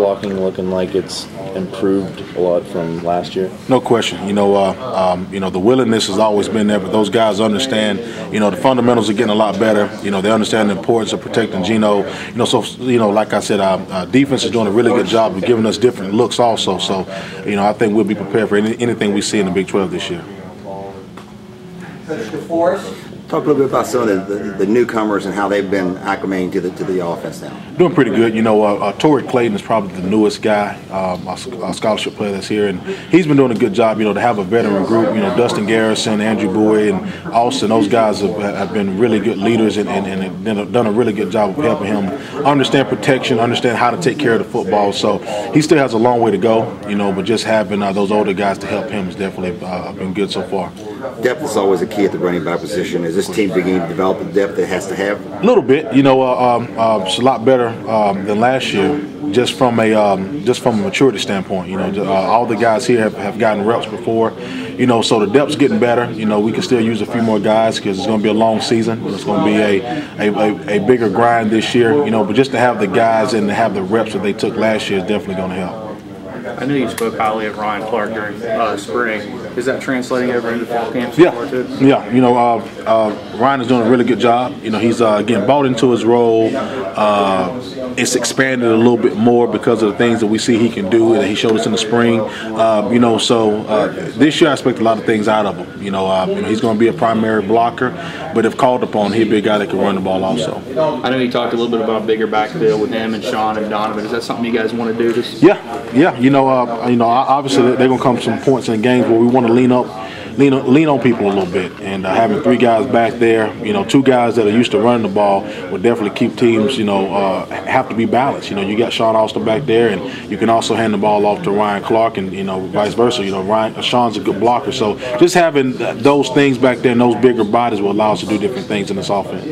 blocking looking like it's improved a lot from last year? No question. The willingness has always been there, but those guys understand, the fundamentals are getting a lot better. They understand the importance of protecting Gino. Like I said, our defense is doing a really good job of giving us different looks also. So, I think we'll be prepared for anything we see in the Big 12 this year. Talk a little bit about some of the newcomers and how they've been acclimating to the offense now. Doing pretty good. Torrey Clayton is probably the newest guy, our scholarship player that's here, and he's been doing a good job. To have a veteran group. Dustin Garrison, Andrew Boyd, and Austin. Those guys have been really good leaders and have done a really good job of helping him understand protection, understand how to take care of the football. So he still has a long way to go. But just having those older guys to help him has definitely been good so far. Depth is always a key at the running back position. Is this team beginning to develop the depth it has to have? A little bit. It's a lot better than last year, just from a maturity standpoint. All the guys here have gotten reps before. So the depth's getting better. We can still use a few more guys because it's going to be a long season. It's going to be a bigger grind this year. But just to have the guys and to have the reps that they took last year is definitely going to help. I know you spoke highly of Ryan Clark during spring. Is that translating over into fall camp? Yeah. Ryan is doing a really good job. He's again bought into his role. It's expanded a little bit more because of the things that we see he can do that he showed us in the spring. This year I expect a lot of things out of him. He's going to be a primary blocker, but if called upon, he'd be a guy that can run the ball also. I know you talked a little bit about a bigger backfield with him and Sean and Donovan. Is that something you guys want to do? Yeah. Obviously they're going to come some points in games where we want to lean on people a little bit, and having three guys back there, two guys that are used to running the ball would definitely keep teams, have to be balanced. You got Sean Austin back there, and you can also hand the ball off to Ryan Clark, and vice versa. Sean's a good blocker, so just having those things back there and those bigger bodies will allow us to do different things in this offense.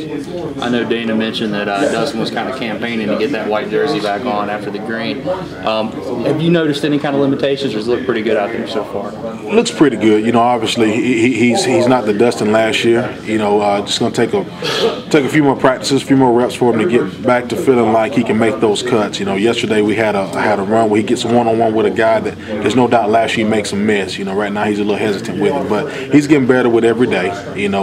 I know Dana mentioned that Dustin was kind of campaigning to get that white jersey back on after the green. Have you noticed any kind of limitations, or does it look pretty good out there so far? Looks pretty good. Obviously he's not the Dustin last year. Just going to take a few more practices, a few more reps for him to get back to feeling like he can make those cuts. Yesterday we had a run where he gets one-on-one with a guy that there's no doubt last year he makes a miss. Right now he's a little hesitant with it, but he's getting better with every day. And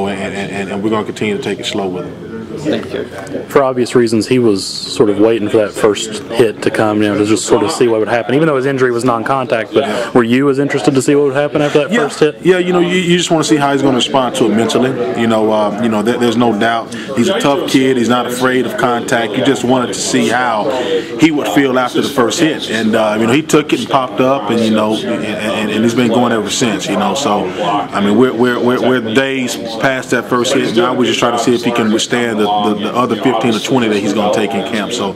we're going to continue to take it slow with him. Thank you. For obvious reasons, he was sort of waiting for that first hit to come, to just sort of see what would happen, even though his injury was non-contact. But were you as interested to see what would happen after that first hit? Yeah, you just want to see how he's going to respond to it mentally. There's no doubt he's a tough kid. He's not afraid of contact. You just wanted to see how he would feel after the first hit, and he took it and popped up, and and he's been going ever since. So we're days past that first hit. Now we're just trying to see if he can withstand the other 15 or 20 that he's going to take in camp. So,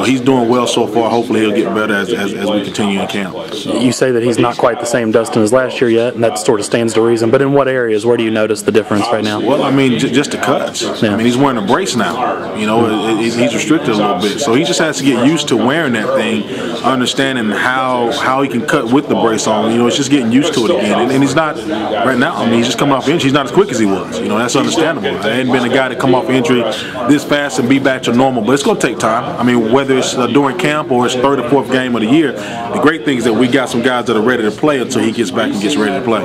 he's doing well so far. Hopefully he'll get better as we continue in camp. You say that he's not quite the same Dustin as last year yet, and that sort of stands to reason. But in what areas, where do you notice the difference right now? Well, just the cuts. Yeah. He's wearing a brace now. He's restricted a little bit. So he just has to get used to wearing that thing, understanding how he can cut with the brace on. It's just getting used to it again. And he's not, right now, he's just coming off injury. He's not as quick as he was. That's understandable. There hadn't been a guy to come off injury this fast and be back to normal. But it's going to take time. Whether it's during camp or his third or fourth game of the year, the great thing is that we got some guys that are ready to play until he gets back and gets ready to play.